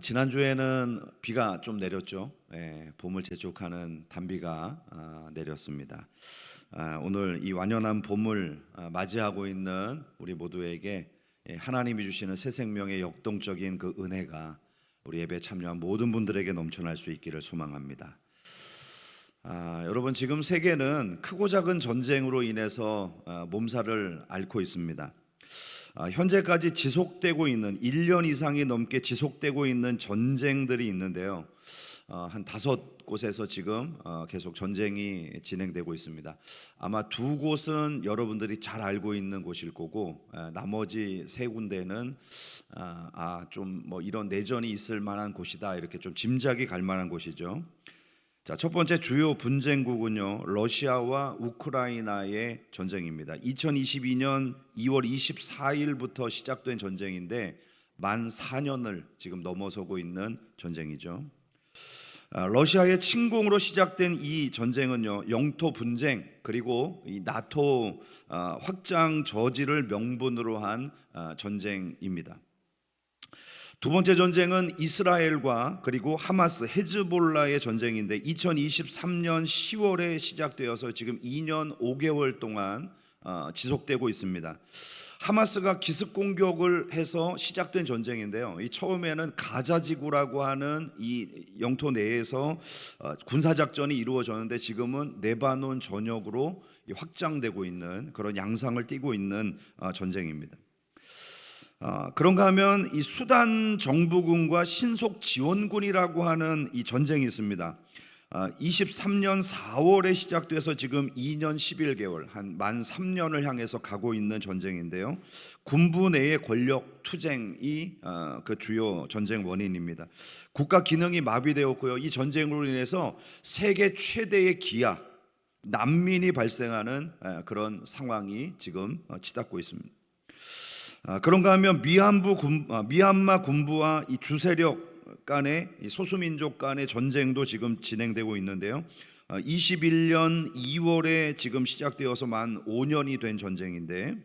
지난주에는 비가 좀 내렸죠. 봄을 재촉하는 단비가 내렸습니다. 오늘 이 완연한 봄을 맞이하고 있는 우리 모두에게 하나님이 주시는 새 생명의 역동적인 그 은혜가 우리 예배에 참여한 모든 분들에게 넘쳐날 수 있기를 소망합니다. 여러분, 지금 세계는 크고 작은 전쟁으로 인해서 몸살을 앓고 있습니다. 현재까지 지속되고 있는 1년 이상이 넘게 지속되고 있는 전쟁들이 있는데요. 한 5곳에서 지금 계속 전쟁이 진행되고 있습니다. 아마 2곳은 여러분들이 잘 알고 있는 곳일 거고, 나머지 3군데는 좀 뭐 이런 내전이 있을 만한 곳이다, 이렇게 좀 짐작이 갈 만한 곳이죠. 자, 첫 번째 주요 분쟁국은요, 러시아와 우크라이나의 전쟁입니다. 2022년 2월 24일부터 시작된 전쟁인데 만 4년을 지금 넘어서고 있는 전쟁이죠. 러시아의 침공으로 시작된 이 전쟁은요, 영토 분쟁 그리고 이 나토 확장 저지를 명분으로 한 전쟁입니다. 두 번째 전쟁은 이스라엘과 그리고 하마스, 헤즈볼라의 전쟁인데 2023년 10월에 시작되어서 지금 2년 5개월 동안 지속되고 있습니다. 하마스가 기습 공격을 해서 시작된 전쟁인데요. 이 처음에는 가자지구라고 하는 이 영토 내에서 군사작전이 이루어졌는데 지금은 레바논 전역으로 확장되고 있는 그런 양상을 띠고 있는 전쟁입니다. 그런가 하면 이 수단 정부군과 신속 지원군이라고 하는 이 전쟁이 있습니다. 23년 4월에 시작돼서 지금 2년 11개월, 한 만 3년을 향해서 가고 있는 전쟁인데요. 군부 내의 권력 투쟁이 그 주요 전쟁 원인입니다. 국가 기능이 마비되었고요. 이 전쟁으로 인해서 세계 최대의 기아, 난민이 발생하는 그런 상황이 지금 치닫고 있습니다. 그런가 하면 미얀마 군부와 이 주세력 간의 소수민족 간의 전쟁도 지금 진행되고 있는데요. 21년 2월에 지금 시작되어서 만 5년이 된 전쟁인데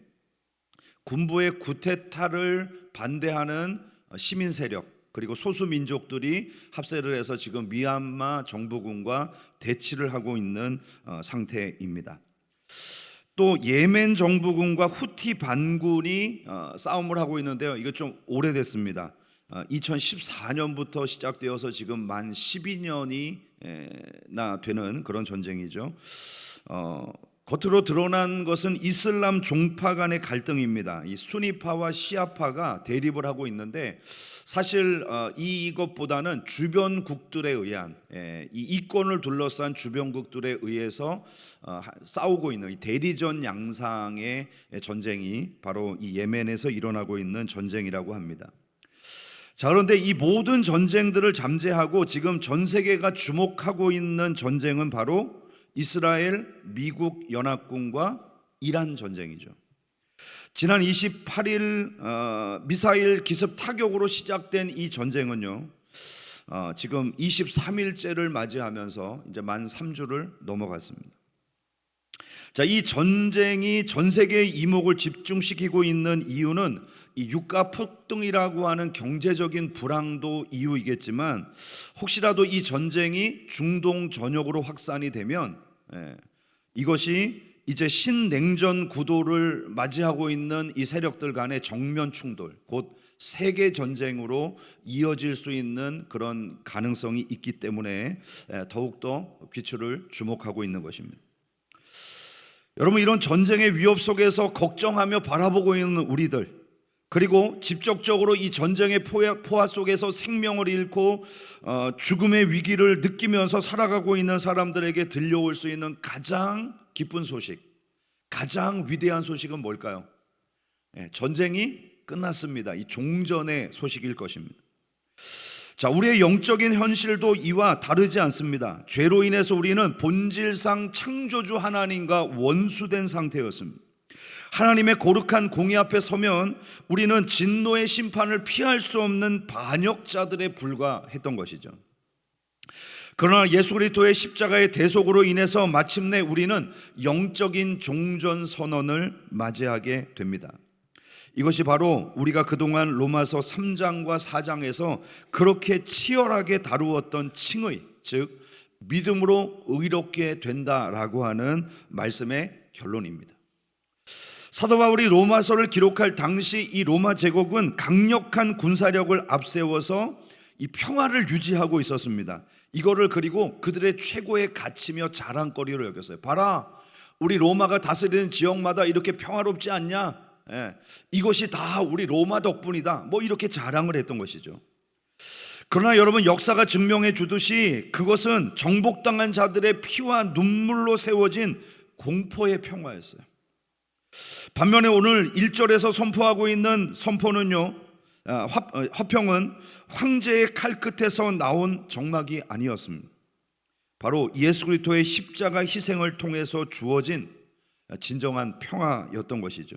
군부의 쿠데타를 반대하는 시민 세력 그리고 소수민족들이 합세를 해서 지금 미얀마 정부군과 대치를 하고 있는 상태입니다. 또 예멘 정부군과 후티 반군이 싸움을 하고 있는데요. 이거 좀 오래됐습니다. 2014년부터 시작되어서 지금 만 12년이나 되는 그런 전쟁이죠. 겉으로 드러난 것은 이슬람 종파 간의 갈등입니다. 이 수니파와 시아파가 대립을 하고 있는데 사실 이것보다는 주변국들에 의한 이 이권을 둘러싼 주변국들에 의해서 싸우고 있는 이 대리전 양상의 전쟁이 바로 이 예멘에서 일어나고 있는 전쟁이라고 합니다. 자, 그런데 이 모든 전쟁들을 잠재하고 지금 전 세계가 주목하고 있는 전쟁은 바로 이스라엘, 미국 연합군과 이란 전쟁이죠. 지난 28일 미사일 기습 타격으로 시작된 이 전쟁은요, 지금 23일째를 맞이하면서 이제 만 3주를 넘어갔습니다. 자, 이 전쟁이 전 세계의 이목을 집중시키고 있는 이유는 이 유가 폭등이라고 하는 경제적인 불황도 이유이겠지만 혹시라도 이 전쟁이 중동 전역으로 확산이 되면 이것이 이제 신냉전 구도를 맞이하고 있는 이 세력들 간의 정면 충돌, 곧 세계 전쟁으로 이어질 수 있는 그런 가능성이 있기 때문에 더욱더 귀추를 주목하고 있는 것입니다. 여러분, 이런 전쟁의 위협 속에서 걱정하며 바라보고 있는 우리들, 그리고 직접적으로 이 전쟁의 포화 속에서 생명을 잃고 죽음의 위기를 느끼면서 살아가고 있는 사람들에게 들려올 수 있는 가장 기쁜 소식, 가장 위대한 소식은 뭘까요? 전쟁이 끝났습니다. 이 종전의 소식일 것입니다. 자, 우리의 영적인 현실도 이와 다르지 않습니다. 죄로 인해서 우리는 본질상 창조주 하나님과 원수된 상태였습니다. 하나님의 거룩한 공의 앞에 서면 우리는 진노의 심판을 피할 수 없는 반역자들에 불과했던 것이죠. 그러나 예수 그리스도의 십자가의 대속으로 인해서 마침내 우리는 영적인 종전 선언을 맞이하게 됩니다. 이것이 바로 우리가 그동안 로마서 3장과 4장에서 그렇게 치열하게 다루었던 칭의, 즉 믿음으로 의롭게 된다라고 하는 말씀의 결론입니다. 사도 바울이 로마서를 기록할 당시 이 로마 제국은 강력한 군사력을 앞세워서 이 평화를 유지하고 있었습니다. 이거를 그리고 그들의 최고의 가치며 자랑거리로 여겼어요. 봐라, 우리 로마가 다스리는 지역마다 이렇게 평화롭지 않냐? 이것이 다 우리 로마 덕분이다. 뭐 이렇게 자랑을 했던 것이죠. 그러나 여러분, 역사가 증명해 주듯이 그것은 정복당한 자들의 피와 눈물로 세워진 공포의 평화였어요. 반면에 오늘 1절에서 선포하고 있는 선포는요, 화평은 황제의 칼끝에서 나온 정막이 아니었습니다. 바로 예수 그리스도의 십자가 희생을 통해서 주어진 진정한 평화였던 것이죠.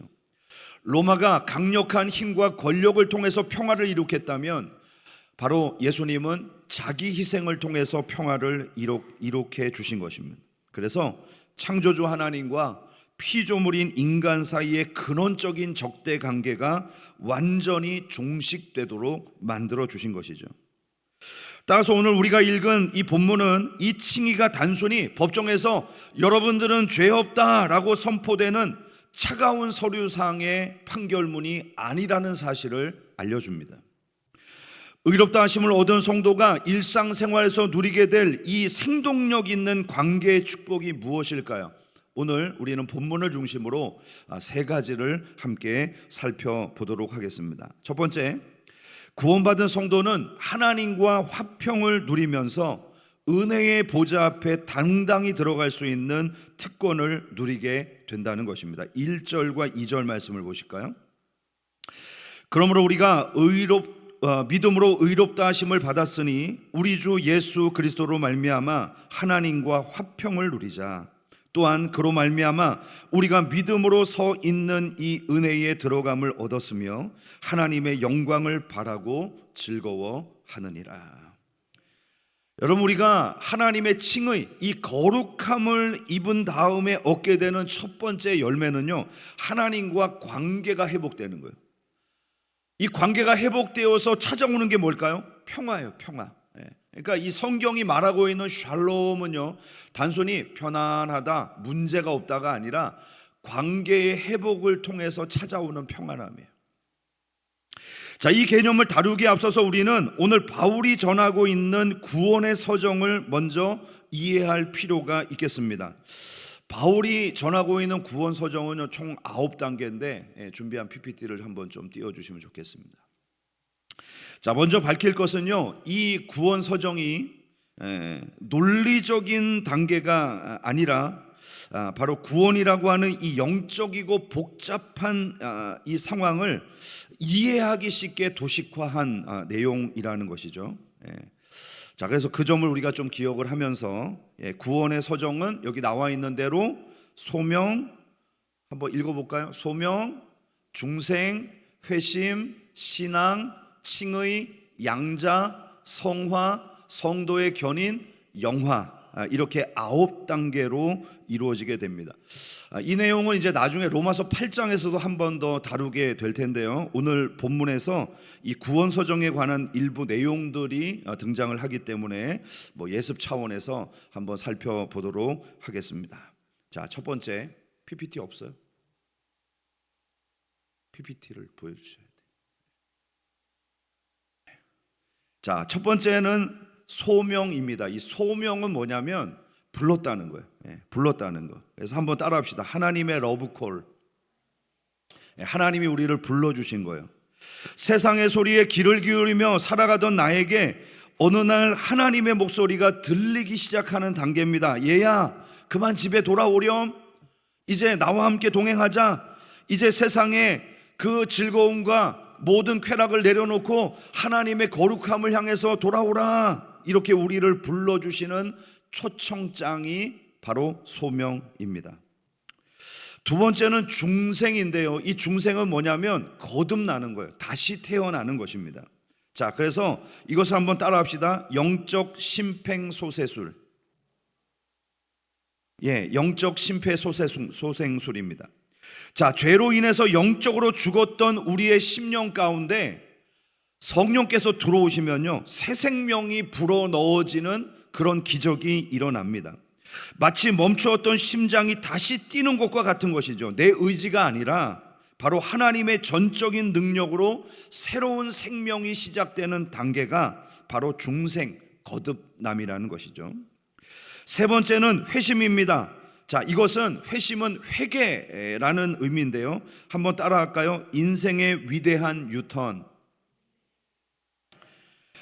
로마가 강력한 힘과 권력을 통해서 평화를 이룩했다면 바로 예수님은 자기 희생을 통해서 평화를 이룩해 주신 것입니다. 그래서 창조주 하나님과 피조물인 인간 사이의 근원적인 적대 관계가 완전히 종식되도록 만들어 주신 것이죠. 따라서 오늘 우리가 읽은 이 본문은 이 칭의가 단순히 법정에서 여러분들은 죄 없다라고 선포되는 차가운 서류상의 판결문이 아니라는 사실을 알려줍니다. 의롭다 하심을 얻은 성도가 일상생활에서 누리게 될 이 생동력 있는 관계의 축복이 무엇일까요? 오늘 우리는 본문을 중심으로 세 가지를 함께 살펴보도록 하겠습니다. 첫 번째, 구원받은 성도는 하나님과 화평을 누리면서 은혜의 보좌 앞에 당당히 들어갈 수 있는 특권을 누리게 된다는 것입니다. 1절과 2절 말씀을 보실까요? 그러므로 우리가 믿음으로 의롭다 하심을 받았으니 우리 주 예수 그리스도로 말미암아 하나님과 화평을 누리자. 또한 그로 말미암아 우리가 믿음으로 서 있는 이 은혜에 들어감을 얻었으며 하나님의 영광을 바라고 즐거워하느니라. 여러분, 우리가 하나님의 칭의, 이 거룩함을 입은 다음에 얻게 되는 첫 번째 열매는요, 하나님과 관계가 회복되는 거예요. 이 관계가 회복되어서 찾아오는 게 뭘까요? 평화예요, 평화. 그러니까 이 성경이 말하고 있는 샬롬은요, 단순히 편안하다, 문제가 없다가 아니라 관계의 회복을 통해서 찾아오는 평안함이에요. 자, 이 개념을 다루기에 앞서서 우리는 오늘 바울이 전하고 있는 구원의 서정을 먼저 이해할 필요가 있겠습니다. 바울이 전하고 있는 구원 서정은 총 9단계인데 준비한 PPT를 한번 좀 띄워주시면 좋겠습니다. 자, 먼저 밝힐 것은요, 이 구원 서정이 논리적인 단계가 아니라 바로 구원이라고 하는 이 영적이고 복잡한 이 상황을 이해하기 쉽게 도식화한 내용이라는 것이죠. 자, 그래서 그 점을 우리가 좀 기억을 하면서 구원의 서정은 여기 나와 있는 대로 소명, 한번 읽어볼까요? 소명, 중생, 회심, 신앙, 칭의, 양자, 성화, 성도의 견인, 영화, 이렇게 9단계로 이루어지게 됩니다. 이 내용은 이제 나중에 로마서 8장에서도 한 번 더 다루게 될 텐데요, 오늘 본문에서 이 구원 서정에 관한 일부 내용들이 등장을 하기 때문에 예습 차원에서 한번 살펴보도록 하겠습니다. 자, 첫 번째, PPT 없어요? PPT를 보여주셔야 돼요. 자, 첫 번째는 소명입니다. 이 소명은 뭐냐면 불렀다는 거예요. 불렀다는 거. 그래서 한번 따라합시다. 하나님의 러브콜. 하나님이 우리를 불러주신 거예요. 세상의 소리에 귀를 기울이며 살아가던 나에게 어느 날 하나님의 목소리가 들리기 시작하는 단계입니다. 얘야, 그만 집에 돌아오렴. 이제 나와 함께 동행하자. 이제 세상의 그 즐거움과 모든 쾌락을 내려놓고 하나님의 거룩함을 향해서 돌아오라. 이렇게 우리를 불러주시는 초청장이 바로 소명입니다. 두 번째는 중생인데요, 이 중생은 뭐냐면 거듭나는 거예요. 다시 태어나는 것입니다. 자, 그래서 이것을 한번 따라합시다. 영적 심팽소생술. 영적 심폐소생술입니다. 자, 죄로 인해서 영적으로 죽었던 우리의 심령 가운데 성령께서 들어오시면요, 새 생명이 불어 넣어지는 그런 기적이 일어납니다. 마치 멈추었던 심장이 다시 뛰는 것과 같은 것이죠. 내 의지가 아니라 바로 하나님의 전적인 능력으로 새로운 생명이 시작되는 단계가 바로 중생, 거듭남이라는 것이죠. 세 번째는 회심입니다. 자, 이것은 회심은 회개라는 의미인데요. 한번 따라할까요? 인생의 위대한 유턴.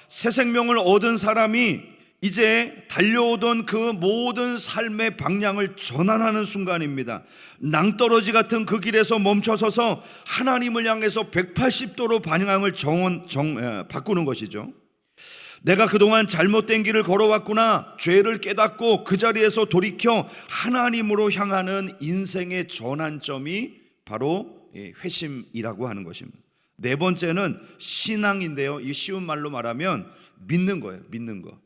새 생명을 얻은 사람이 이제 달려오던 그 모든 삶의 방향을 전환하는 순간입니다. 낭떠러지 같은 그 길에서 멈춰서서 하나님을 향해서 180도로 방향을 바꾸는 것이죠. 내가 그동안 잘못된 길을 걸어왔구나, 죄를 깨닫고 그 자리에서 돌이켜 하나님으로 향하는 인생의 전환점이 바로 회심이라고 하는 것입니다. 네 번째는 신앙인데요, 이 쉬운 말로 말하면 믿는 거예요. 믿는 거.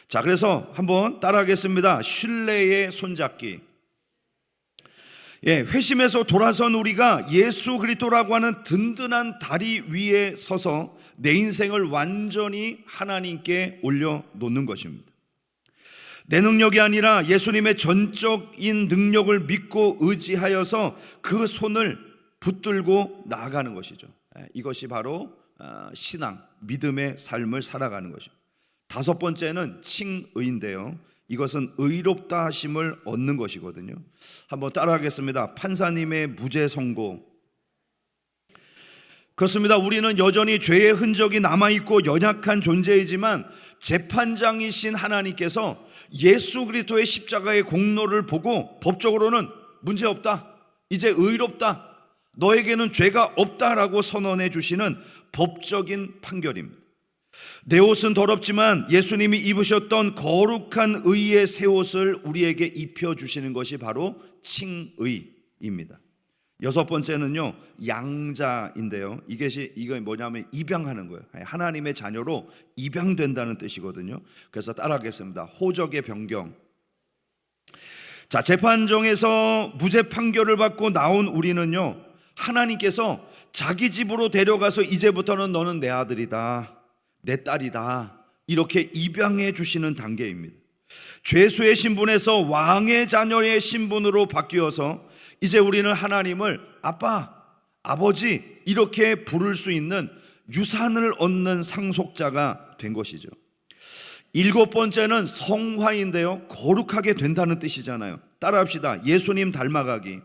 자, 그래서 한번 따라하겠습니다. 신뢰의 손잡기. 회심에서 돌아선 우리가 예수 그리스도라고 하는 든든한 다리 위에 서서 내 인생을 완전히 하나님께 올려놓는 것입니다. 내 능력이 아니라 예수님의 전적인 능력을 믿고 의지하여서 그 손을 붙들고 나아가는 것이죠. 이것이 바로 신앙, 믿음의 삶을 살아가는 것입니다. 다섯 번째는 칭의인데요, 이것은 의롭다 하심을 얻는 것이거든요. 한번 따라하겠습니다. 판사님의 무죄 선고. 그렇습니다. 우리는 여전히 죄의 흔적이 남아있고 연약한 존재이지만 재판장이신 하나님께서 예수 그리스도의 십자가의 공로를 보고 법적으로는 문제없다, 이제 의롭다, 너에게는 죄가 없다라고 선언해 주시는 법적인 판결입니다. 내 옷은 더럽지만 예수님이 입으셨던 거룩한 의의 새 옷을 우리에게 입혀주시는 것이 바로 칭의입니다. 여섯 번째는요, 양자인데요, 이게 뭐냐면 입양하는 거예요. 하나님의 자녀로 입양된다는 뜻이거든요. 그래서 따라하겠습니다. 호적의 변경. 자, 재판정에서 무죄 판결을 받고 나온 우리는요, 하나님께서 자기 집으로 데려가서 이제부터는 너는 내 아들이다, 내 딸이다, 이렇게 입양해 주시는 단계입니다. 죄수의 신분에서 왕의 자녀의 신분으로 바뀌어서 이제 우리는 하나님을 아빠, 아버지 이렇게 부를 수 있는 유산을 얻는 상속자가 된 것이죠. 일곱 번째는 성화인데요, 거룩하게 된다는 뜻이잖아요. 따라합시다. 예수님 닮아가기.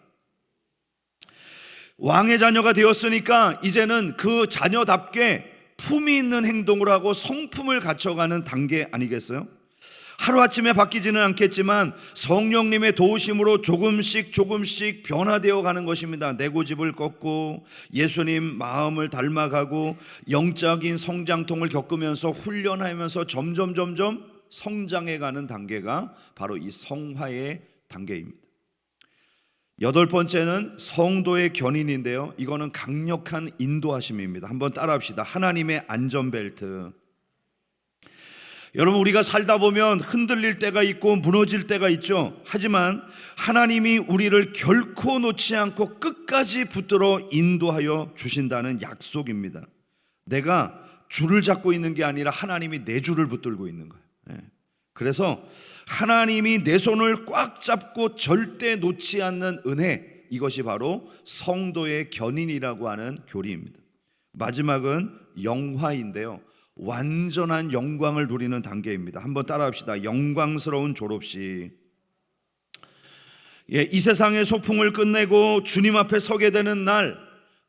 왕의 자녀가 되었으니까 이제는 그 자녀답게 품위 있는 행동을 하고 성품을 갖춰가는 단계 아니겠어요? 하루아침에 바뀌지는 않겠지만 성령님의 도우심으로 조금씩 변화되어 가는 것입니다. 내 고집을 꺾고 예수님 마음을 닮아가고 영적인 성장통을 겪으면서 훈련하면서 점점 성장해가는 단계가 바로 이 성화의 단계입니다. 여덟 번째는 성도의 견인인데요, 이거는 강력한 인도하심입니다. 한번 따라합시다. 하나님의 안전벨트. 여러분, 우리가 살다 보면 흔들릴 때가 있고 무너질 때가 있죠. 하지만 하나님이 우리를 결코 놓지 않고 끝까지 붙들어 인도하여 주신다는 약속입니다. 내가 줄을 잡고 있는 게 아니라 하나님이 내 줄을 붙들고 있는 거예요. 그래서 하나님이 내 손을 꽉 잡고 절대 놓지 않는 은혜, 이것이 바로 성도의 견인이라고 하는 교리입니다. 마지막은 영화인데요, 완전한 영광을 누리는 단계입니다. 한번 따라합시다. 영광스러운 졸업식. 이 세상의 소풍을 끝내고 주님 앞에 서게 되는 날,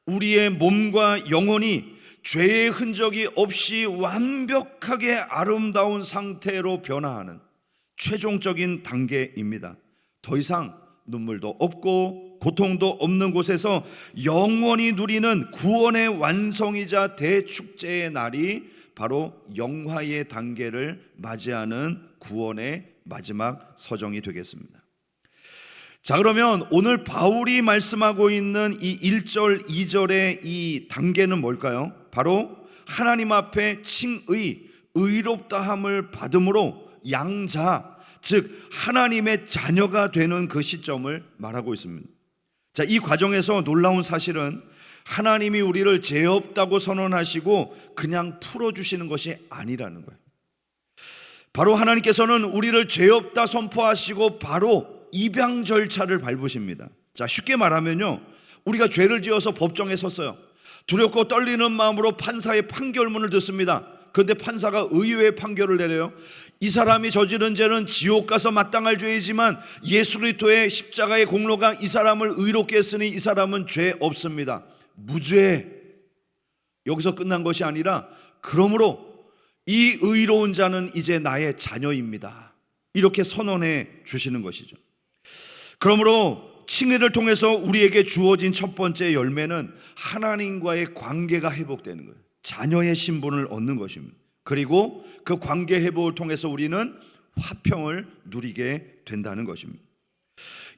우리의 몸과 영혼이 죄의 흔적이 없이 완벽하게 아름다운 상태로 변화하는 최종적인 단계입니다. 더 이상 눈물도 없고 고통도 없는 곳에서 영원히 누리는 구원의 완성이자 대축제의 날이 바로 영화의 단계를 맞이하는 구원의 마지막 서정이 되겠습니다. 자, 그러면 오늘 바울이 말씀하고 있는 이 1절, 2절의 이 단계는 뭘까요? 바로 하나님 앞에 칭의, 의롭다함을 받음으로 양자, 즉 하나님의 자녀가 되는 그 시점을 말하고 있습니다. 자, 이 과정에서 놀라운 사실은 하나님이 우리를 죄 없다고 선언하시고 그냥 풀어주시는 것이 아니라는 거예요. 바로 하나님께서는 우리를 죄 없다 선포하시고 바로 입양 절차를 밟으십니다. 자, 쉽게 말하면요, 우리가 죄를 지어서 법정에 섰어요. 두렵고 떨리는 마음으로 판사의 판결문을 듣습니다. 그런데 판사가 의외의 판결을 내려요. 이 사람이 저지른 죄는 지옥 가서 마땅할 죄이지만 예수 그리스도의 십자가의 공로가 이 사람을 의롭게 했으니 이 사람은 죄 없습니다. 무죄. 여기서 끝난 것이 아니라 그러므로 이 의로운 자는 이제 나의 자녀입니다. 이렇게 선언해 주시는 것이죠. 그러므로 칭의를 통해서 우리에게 주어진 첫 번째 열매는 하나님과의 관계가 회복되는 거예요. 자녀의 신분을 얻는 것입니다. 그리고 그 관계 회복을 통해서 우리는 화평을 누리게 된다는 것입니다.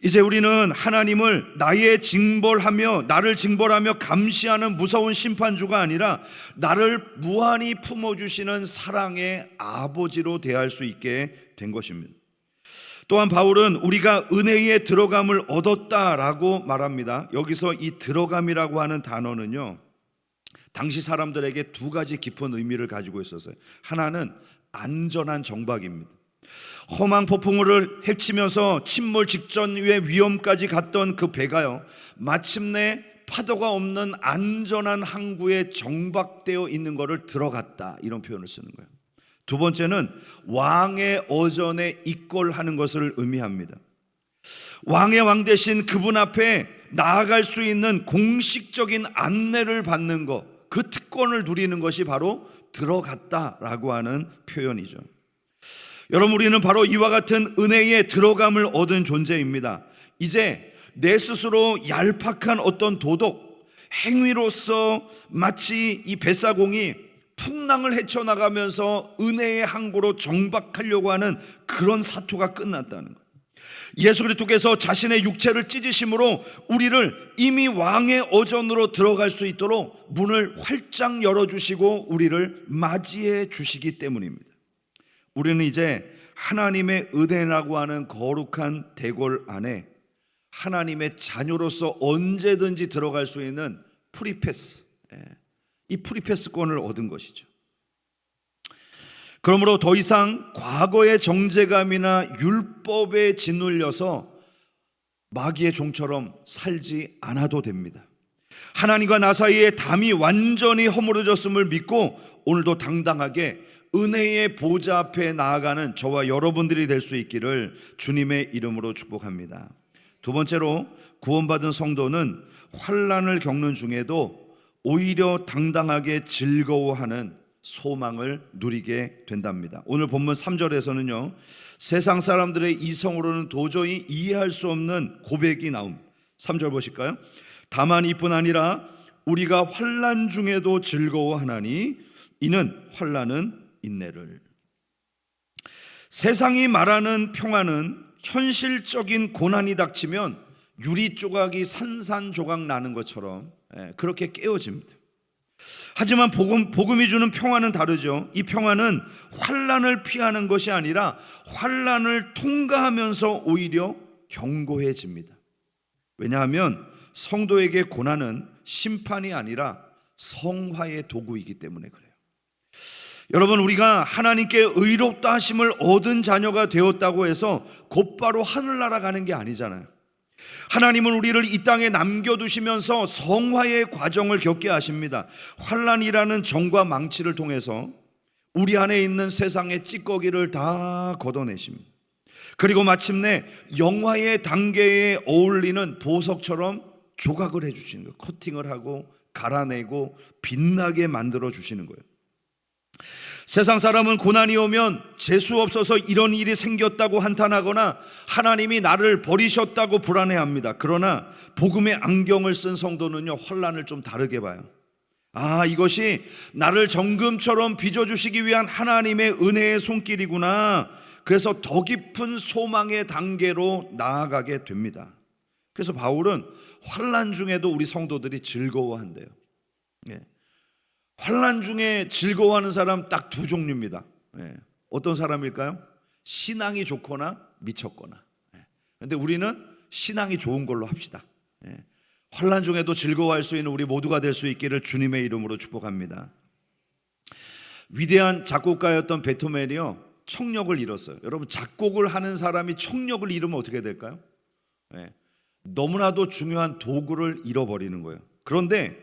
이제 우리는 하나님을 나를 징벌하며 감시하는 무서운 심판주가 아니라 나를 무한히 품어주시는 사랑의 아버지로 대할 수 있게 된 것입니다. 또한 바울은 우리가 은혜에 들어감을 얻었다라고 말합니다. 여기서 이 들어감이라고 하는 단어는요, 당시 사람들에게 두 가지 깊은 의미를 가지고 있었어요. 하나는 안전한 정박입니다. 험한 폭풍우를 헤치면서 침몰 직전의 위험까지 갔던 그 배가요, 마침내 파도가 없는 안전한 항구에 정박되어 있는 것을 들어갔다, 이런 표현을 쓰는 거예요. 두 번째는 왕의 어전에 입궐하는 것을 의미합니다. 왕의 왕 대신 그분 앞에 나아갈 수 있는 공식적인 안내를 받는 것, 그 특권을 누리는 것이 바로 들어갔다라고 하는 표현이죠. 여러분, 우리는 바로 이와 같은 은혜에 들어감을 얻은 존재입니다. 이제 내 스스로 얄팍한 어떤 도덕, 행위로서 마치 이 뱃사공이 풍랑을 헤쳐나가면서 은혜의 항구로 정박하려고 하는 그런 사투가 끝났다는 거예요. 예수 그리스도께서 자신의 육체를 찢으심으로 우리를 이미 왕의 어전으로 들어갈 수 있도록 문을 활짝 열어주시고 우리를 맞이해 주시기 때문입니다. 우리는 이제 하나님의 은혜라고 하는 거룩한 대궐 안에 하나님의 자녀로서 언제든지 들어갈 수 있는 프리패스, 이 프리패스권을 얻은 것이죠. 그러므로 더 이상 과거의 정죄감이나 율법에 짓눌려서 마귀의 종처럼 살지 않아도 됩니다. 하나님과 나 사이에 담이 완전히 허물어졌음을 믿고 오늘도 당당하게 은혜의 보좌 앞에 나아가는 저와 여러분들이 될 수 있기를 주님의 이름으로 축복합니다. 두 번째로, 구원받은 성도는 환난을 겪는 중에도 오히려 당당하게 즐거워하는 소망을 누리게 된답니다. 오늘 본문 3절에서는요, 세상 사람들의 이성으로는 도저히 이해할 수 없는 고백이 나옵니다. 3절 보실까요? 다만 이뿐 아니라 우리가 환난 중에도 즐거워하나니 이는 환난은 인내를. 세상이 말하는 평안은 현실적인 고난이 닥치면 유리 조각이 산산조각 나는 것처럼 그렇게 깨어집니다. 하지만 복음이 주는 평안은 다르죠. 이 평안은 환난을 피하는 것이 아니라 환난을 통과하면서 오히려 견고해집니다. 왜냐하면 성도에게 고난은 심판이 아니라 성화의 도구이기 때문에 그래요. 여러분, 우리가 하나님께 의롭다 하심을 얻은 자녀가 되었다고 해서 곧바로 하늘나라 가는 게 아니잖아요. 하나님은 우리를 이 땅에 남겨두시면서 성화의 과정을 겪게 하십니다. 환난이라는 정과 망치를 통해서 우리 안에 있는 세상의 찌꺼기를 다 걷어내십니다. 그리고 마침내 영화의 단계에 어울리는 보석처럼 조각을 해주시는 거예요. 커팅을 하고 갈아내고 빛나게 만들어 주시는 거예요. 세상 사람은 고난이 오면 재수 없어서 이런 일이 생겼다고 한탄하거나 하나님이 나를 버리셨다고 불안해합니다. 그러나 복음의 안경을 쓴 성도는요, 환난을 좀 다르게 봐요. 아, 이것이 나를 정금처럼 빚어주시기 위한 하나님의 은혜의 손길이구나. 그래서 더 깊은 소망의 단계로 나아가게 됩니다. 그래서 바울은 환난 중에도 우리 성도들이 즐거워한대요. 환난 중에 즐거워하는 사람 딱 두 종류입니다. 어떤 사람일까요? 신앙이 좋거나 미쳤거나. 근데 우리는 신앙이 좋은 걸로 합시다. 환난 중에도 즐거워할 수 있는 우리 모두가 될 수 있기를 주님의 이름으로 축복합니다. 위대한 작곡가였던 베토벤이요, 청력을 잃었어요. 여러분, 작곡을 하는 사람이 청력을 잃으면 어떻게 될까요? 네, 너무나도 중요한 도구를 잃어버리는 거예요. 그런데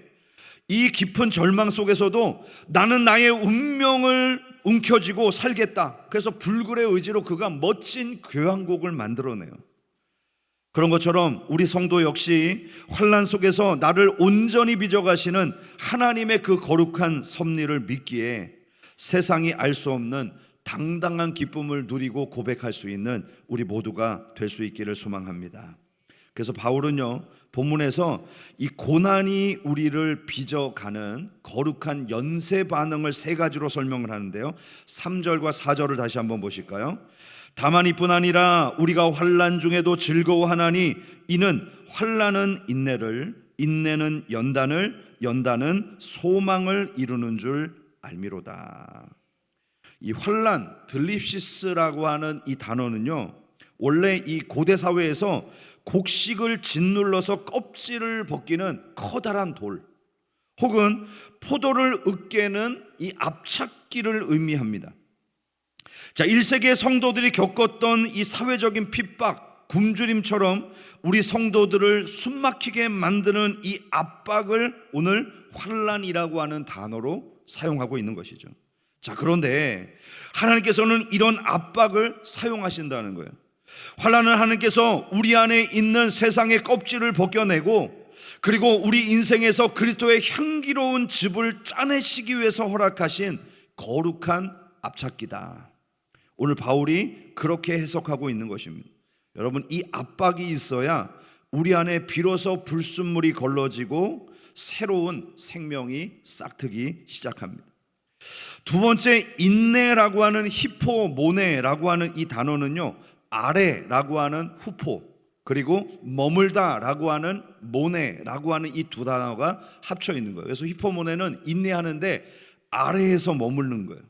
이 깊은 절망 속에서도 나는 나의 운명을 움켜쥐고 살겠다. 그래서 불굴의 의지로 그가 멋진 교향곡을 만들어내요. 그런 것처럼 우리 성도 역시 환난 속에서 나를 온전히 빚어가시는 하나님의 그 거룩한 섭리를 믿기에 세상이 알 수 없는 당당한 기쁨을 누리고 고백할 수 있는 우리 모두가 될 수 있기를 소망합니다. 그래서 바울은요, 본문에서 이 고난이 우리를 빚어가는 거룩한 연쇄 반응을 세 가지로 설명을 하는데요, 3절과 4절을 다시 한번 보실까요? 다만 이뿐 아니라 우리가 환난 중에도 즐거워하나니 이는 환난은 인내를, 인내는 연단을, 연단은 소망을 이루는 줄 알미로다. 이 환난, 들립시스라고 하는 이 단어는요, 원래 이 고대 사회에서 곡식을 짓눌러서 껍질을 벗기는 커다란 돌, 혹은 포도를 으깨는 이 압착기를 의미합니다. 자, 1세기의 성도들이 겪었던 이 사회적인 핍박, 굶주림처럼 우리 성도들을 숨막히게 만드는 이 압박을 오늘 환난이라고 하는 단어로 사용하고 있는 것이죠. 자, 그런데 하나님께서는 이런 압박을 사용하신다는 거예요. 환난은 하나님께서 우리 안에 있는 세상의 껍질을 벗겨내고, 그리고 우리 인생에서 그리스도의 향기로운 즙을 짜내시기 위해서 허락하신 거룩한 압착기다. 오늘 바울이 그렇게 해석하고 있는 것입니다. 여러분, 이 압박이 있어야 우리 안에 비로소 불순물이 걸러지고 새로운 생명이 싹트기 시작합니다. 두 번째, 인내라고 하는 히포모네라고 하는 이 단어는요, 아래라고 하는 후포, 그리고 머물다라고 하는 모네라고 하는 이 두 단어가 합쳐 있는 거예요. 그래서 히포모네는 인내하는데 아래에서 머무르는 거예요.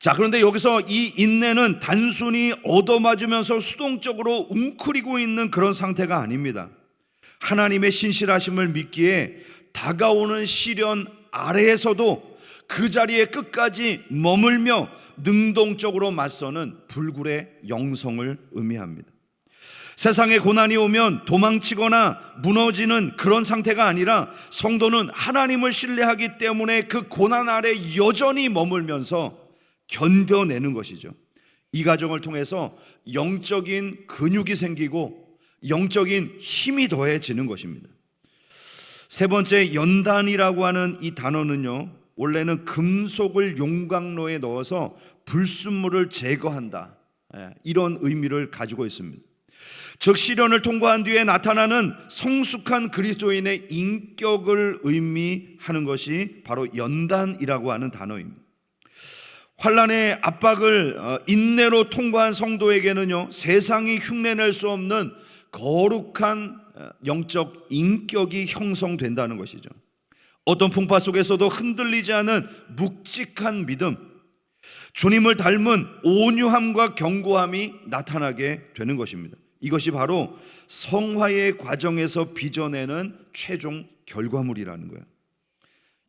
자, 그런데 여기서 이 인내는 단순히 얻어맞으면서 수동적으로 웅크리고 있는 그런 상태가 아닙니다. 하나님의 신실하심을 믿기에 다가오는 시련 아래에서도 그 자리에 끝까지 머물며 능동적으로 맞서는 불굴의 영성을 의미합니다. 세상에 고난이 오면 도망치거나 무너지는 그런 상태가 아니라 성도는 하나님을 신뢰하기 때문에 그 고난 아래 여전히 머물면서 견뎌내는 것이죠. 이 과정을 통해서 영적인 근육이 생기고 영적인 힘이 더해지는 것입니다. 세 번째, 연단이라고 하는 이 단어는요, 원래는 금속을 용광로에 넣어서 불순물을 제거한다, 이런 의미를 가지고 있습니다. 즉, 시련을 통과한 뒤에 나타나는 성숙한 그리스도인의 인격을 의미하는 것이 바로 연단이라고 하는 단어입니다. 환난의 압박을 인내로 통과한 성도에게는요, 세상이 흉내낼 수 없는 거룩한 영적 인격이 형성된다는 것이죠. 어떤 풍파 속에서도 흔들리지 않은 묵직한 믿음, 주님을 닮은 온유함과 견고함이 나타나게 되는 것입니다. 이것이 바로 성화의 과정에서 빚어내는 최종 결과물이라는 거예요.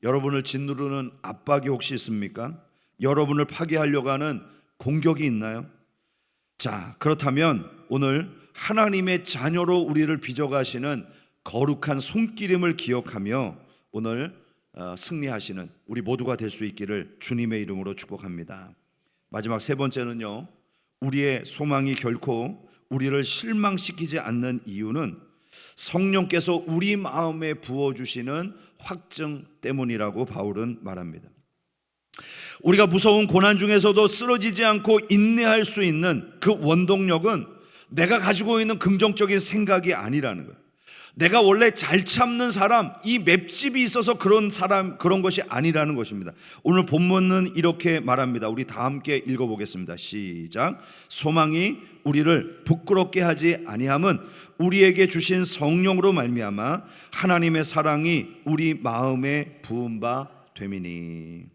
여러분을 짓누르는 압박이 혹시 있습니까? 여러분을 파괴하려고 하는 공격이 있나요? 자, 그렇다면 오늘 하나님의 자녀로 우리를 빚어가시는 거룩한 손기름을 기억하며 오늘 승리하시는 우리 모두가 될 수 있기를 주님의 이름으로 축복합니다. 마지막 세 번째는요, 우리의 소망이 결코 우리를 실망시키지 않는 이유는 성령께서 우리 마음에 부어주시는 확증 때문이라고 바울은 말합니다. 우리가 무서운 고난 중에서도 쓰러지지 않고 인내할 수 있는 그 원동력은 내가 가지고 있는 긍정적인 생각이 아니라는 거예요. 내가 원래 잘 참는 사람, 이 맷집이 있어서 그런 사람, 그런 것이 아니라는 것입니다. 오늘 본문은 이렇게 말합니다. 우리 다 함께 읽어보겠습니다. 시작. 소망이 우리를 부끄럽게 하지 아니함은 우리에게 주신 성령으로 말미암아 하나님의 사랑이 우리 마음에 부은 바 됨이니.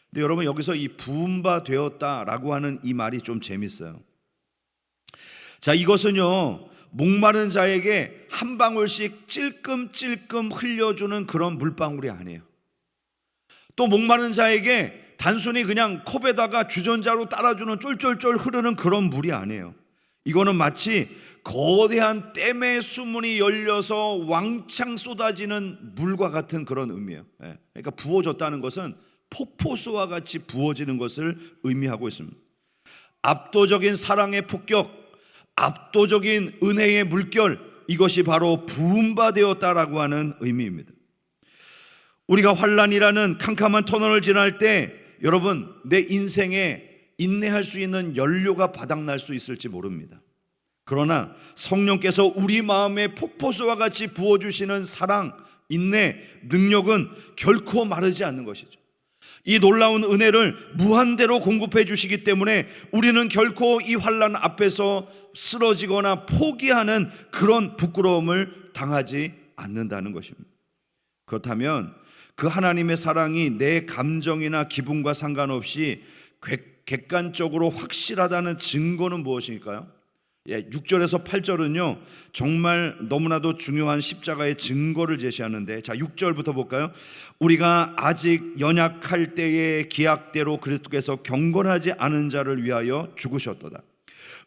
근데 여러분, 여기서 이 부은 바 되었다라고 하는 이 말이 좀 재밌어요. 자, 이것은요, 목마른 자에게 한 방울씩 찔끔찔끔 흘려주는 그런 물방울이 아니에요. 또 목마른 자에게 단순히 그냥 컵에다가 주전자로 따라주는 쫄쫄쫄 흐르는 그런 물이 아니에요. 이거는 마치 거대한 댐의 수문이 열려서 왕창 쏟아지는 물과 같은 그런 의미예요. 그러니까 부어졌다는 것은 폭포수와 같이 부어지는 것을 의미하고 있습니다. 압도적인 사랑의 폭격, 압도적인 은혜의 물결, 이것이 바로 부음바되었다라고 하는 의미입니다. 우리가 환란이라는 캄캄한 터널을 지날 때 여러분, 내 인생에 인내할 수 있는 연료가 바닥날 수 있을지 모릅니다. 그러나 성령께서 우리 마음에 폭포수와 같이 부어주시는 사랑, 인내, 능력은 결코 마르지 않는 것이죠. 이 놀라운 은혜를 무한대로 공급해 주시기 때문에 우리는 결코 이 환난 앞에서 쓰러지거나 포기하는 그런 부끄러움을 당하지 않는다는 것입니다. 그렇다면 그 하나님의 사랑이 내 감정이나 기분과 상관없이 객관적으로 확실하다는 증거는 무엇일까요? 6절에서 8절은요 정말 너무나도 중요한 십자가의 증거를 제시하는데, 자 6절부터 볼까요? 우리가 아직 연약할 때의 기약대로 그리스도께서 경건하지 않은 자를 위하여 죽으셨도다.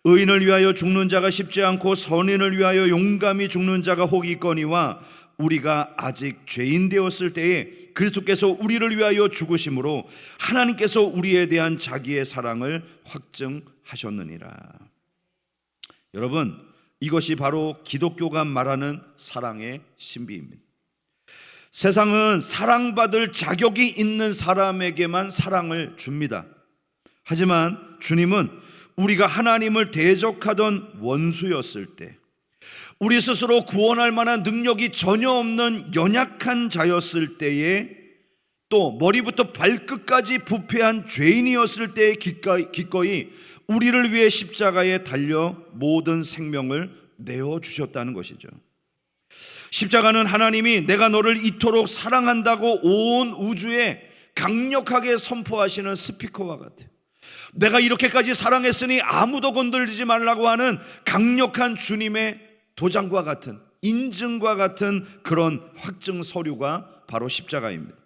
의인을 위하여 죽는 자가 쉽지 않고 선인을 위하여 용감히 죽는 자가 혹 있거니와 우리가 아직 죄인 되었을 때에 그리스도께서 우리를 위하여 죽으심으로 하나님께서 우리에 대한 자기의 사랑을 확증하셨느니라. 여러분, 이것이 바로 기독교가 말하는 사랑의 신비입니다. 세상은 사랑받을 자격이 있는 사람에게만 사랑을 줍니다. 하지만 주님은 우리가 하나님을 대적하던 원수였을 때, 우리 스스로 구원할 만한 능력이 전혀 없는 연약한 자였을 때에, 또 머리부터 발끝까지 부패한 죄인이었을 때에 기꺼이 우리를 위해 십자가에 달려 모든 생명을 내어주셨다는 것이죠. 십자가는 하나님이 내가 너를 이토록 사랑한다고 온 우주에 강력하게 선포하시는 스피커와 같아요. 내가 이렇게까지 사랑했으니 아무도 건들지 말라고 하는 강력한 주님의 도장과 같은, 인증과 같은 그런 확증 서류가 바로 십자가입니다.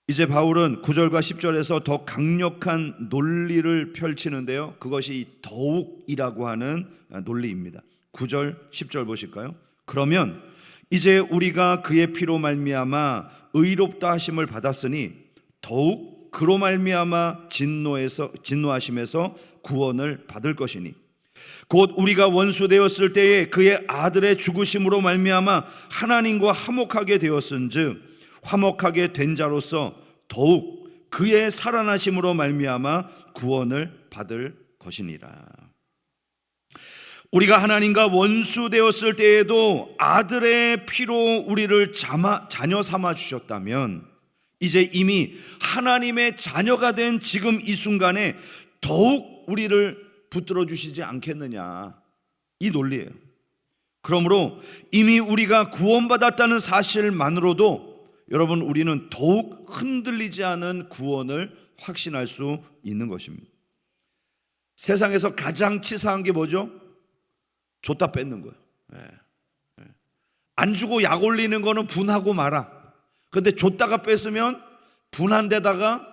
이제 바울은 9절과 10절에서 더 강력한 논리를 펼치는데요, 그것이 더욱이라고 하는 논리입니다. 9절 10절 보실까요? 그러면 이제 우리가 그의 피로 말미암아 의롭다 하심을 받았으니 더욱 그로 말미암아 진노하심에서 구원을 받을 것이니 곧 우리가 원수 되었을 때에 그의 아들의 죽으심으로 말미암아 하나님과 화목하게 되었은즉 화목하게 된 자로서 더욱 그의 살아나심으로 말미암아 구원을 받을 것이니라. 우리가 하나님과 원수 되었을 때에도 아들의 피로 우리를 자녀 삼아 주셨다면, 이제 이미 하나님의 자녀가 된 지금 이 순간에 더욱 우리를 붙들어 주시지 않겠느냐, 이 논리예요. 그러므로 이미 우리가 구원받았다는 사실만으로도 여러분, 우리는 더욱 흔들리지 않은 구원을 확신할 수 있는 것입니다. 세상에서 가장 치사한 게 뭐죠? 줬다 뺏는 거예요. 안 주고 약 올리는 거는 분하고 말아. 근데 줬다가 뺏으면 분한 데다가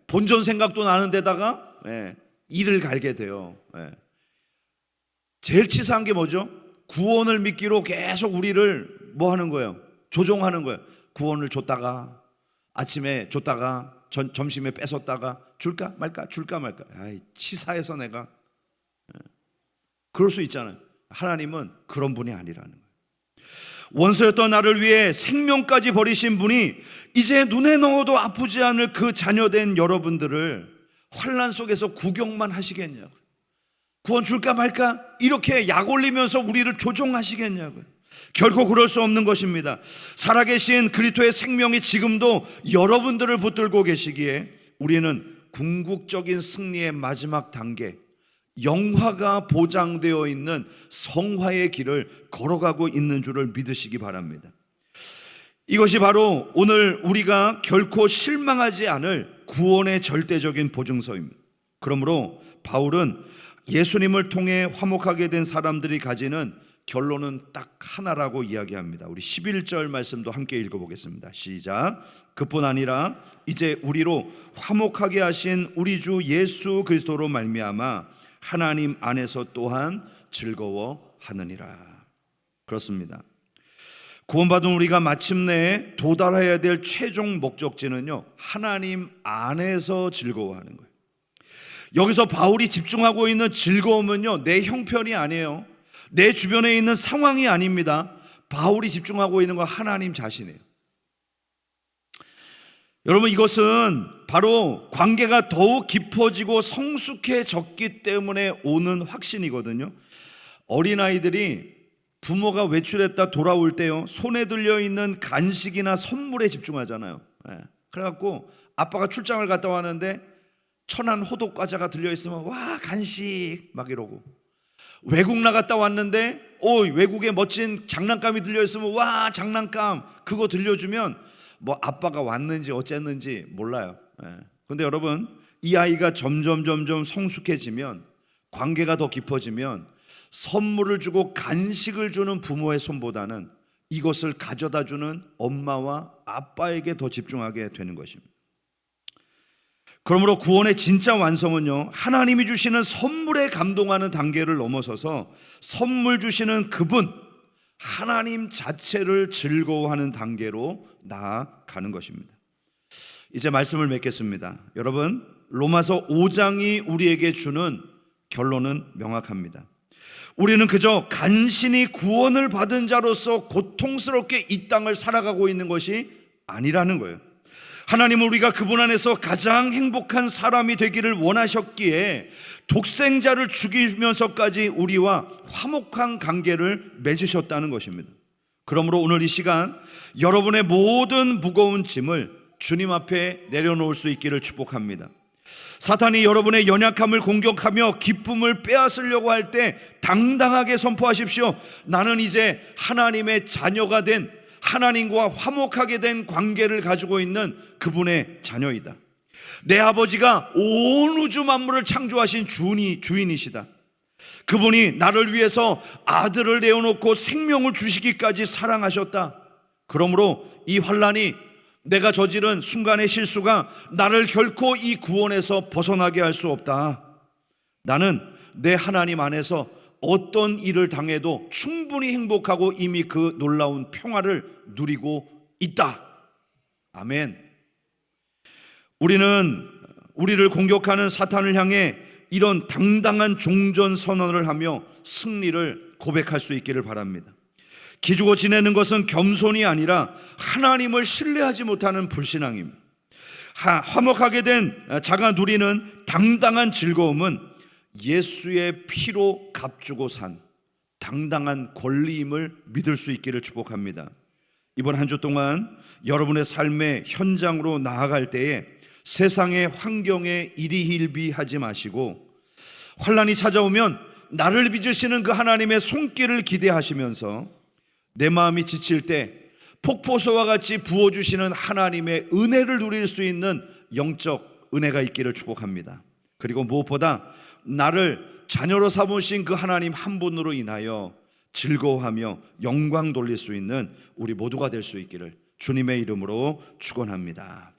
본전 생각도 나는 데다가 이를 갈게 돼요. 제일 치사한 게 뭐죠? 구원을 믿기로 계속 우리를 뭐 하는 거예요? 조종하는 거예요. 구원을 줬다가 아침에 줬다가 점심에 뺏었다가 줄까 말까 줄까 말까. 아이, 치사해서 내가. 그럴 수 있잖아요. 하나님은 그런 분이 아니라는 거예요. 원수였던 나를 위해 생명까지 버리신 분이 이제 눈에 넣어도 아프지 않을 그 자녀된 여러분들을 환난 속에서 구경만 하시겠냐고요. 구원 줄까 말까 이렇게 약 올리면서 우리를 조종하시겠냐고요. 결코 그럴 수 없는 것입니다. 살아계신 그리스도의 생명이 지금도 여러분들을 붙들고 계시기에 우리는 궁극적인 승리의 마지막 단계, 영화가 보장되어 있는 성화의 길을 걸어가고 있는 줄을 믿으시기 바랍니다. 이것이 바로 오늘 우리가 결코 실망하지 않을 구원의 절대적인 보증서입니다. 그러므로 바울은 예수님을 통해 화목하게 된 사람들이 가지는 결론은 딱 하나라고 이야기합니다. 우리 11절 말씀도 함께 읽어보겠습니다. 시작. 그뿐 아니라 이제 우리로 화목하게 하신 우리 주 예수 그리스도로 말미암아 하나님 안에서 또한 즐거워하느니라. 그렇습니다. 구원받은 우리가 마침내 도달해야 될 최종 목적지는요, 하나님 안에서 즐거워하는 거예요. 여기서 바울이 집중하고 있는 즐거움은요, 내 형편이 아니에요. 내 주변에 있는 상황이 아닙니다. 바울이 집중하고 있는 건 하나님 자신이에요. 여러분, 이것은 바로 관계가 더욱 깊어지고 성숙해졌기 때문에 오는 확신이거든요. 어린아이들이 부모가 외출했다 돌아올 때요, 손에 들려있는 간식이나 선물에 집중하잖아요. 그래갖고 아빠가 출장을 갔다 왔는데 천안 호독 과자가 들려있으면 와, 간식 막 이러고, 외국 나갔다 왔는데 외국에 멋진 장난감이 들려있으면 와, 장난감, 그거 들려주면 뭐 아빠가 왔는지 어쨌는지 몰라요. 근데 여러분, 이 아이가 점점 성숙해지면, 관계가 더 깊어지면 선물을 주고 간식을 주는 부모의 손보다는 이것을 가져다 주는 엄마와 아빠에게 더 집중하게 되는 것입니다. 그러므로 구원의 진짜 완성은요, 하나님이 주시는 선물에 감동하는 단계를 넘어서서 선물 주시는 그분, 하나님 자체를 즐거워하는 단계로 나아가는 것입니다. 이제 말씀을 맺겠습니다. 여러분, 로마서 5장이 우리에게 주는 결론은 명확합니다. 우리는 그저 간신히 구원을 받은 자로서 고통스럽게 이 땅을 살아가고 있는 것이 아니라는 거예요. 하나님은 우리가 그분 안에서 가장 행복한 사람이 되기를 원하셨기에 독생자를 죽이면서까지 우리와 화목한 관계를 맺으셨다는 것입니다. 그러므로 오늘 이 시간 여러분의 모든 무거운 짐을 주님 앞에 내려놓을 수 있기를 축복합니다. 사탄이 여러분의 연약함을 공격하며 기쁨을 빼앗으려고 할 때 당당하게 선포하십시오. 나는 이제 하나님의 자녀가 된, 하나님과 화목하게 된 관계를 가지고 있는 그분의 자녀이다. 내 아버지가 온 우주 만물을 창조하신 주인이시다. 그분이 나를 위해서 아들을 내어놓고 생명을 주시기까지 사랑하셨다. 그러므로 이 환난이, 내가 저지른 순간의 실수가 나를 결코 이 구원에서 벗어나게 할 수 없다. 나는 내 하나님 안에서 어떤 일을 당해도 충분히 행복하고 이미 그 놀라운 평화를 누리고 있다. 아멘. 우리는 우리를 공격하는 사탄을 향해 이런 당당한 종전 선언을 하며 승리를 고백할 수 있기를 바랍니다. 기죽어 지내는 것은 겸손이 아니라 하나님을 신뢰하지 못하는 불신앙입니다. 화목하게 된 자가 누리는 당당한 즐거움은 예수의 피로 값주고 산 당당한 권리임을 믿을 수 있기를 축복합니다. 이번 한 주 동안 여러분의 삶의 현장으로 나아갈 때에 세상의 환경에 일희일비하지 마시고, 환난이 찾아오면 나를 빚으시는 그 하나님의 손길을 기대하시면서 내 마음이 지칠 때 폭포수와 같이 부어주시는 하나님의 은혜를 누릴 수 있는 영적 은혜가 있기를 축복합니다. 그리고 무엇보다 나를 자녀로 삼으신 그 하나님 한 분으로 인하여 즐거워하며 영광 돌릴 수 있는 우리 모두가 될 수 있기를 주님의 이름으로 축원합니다.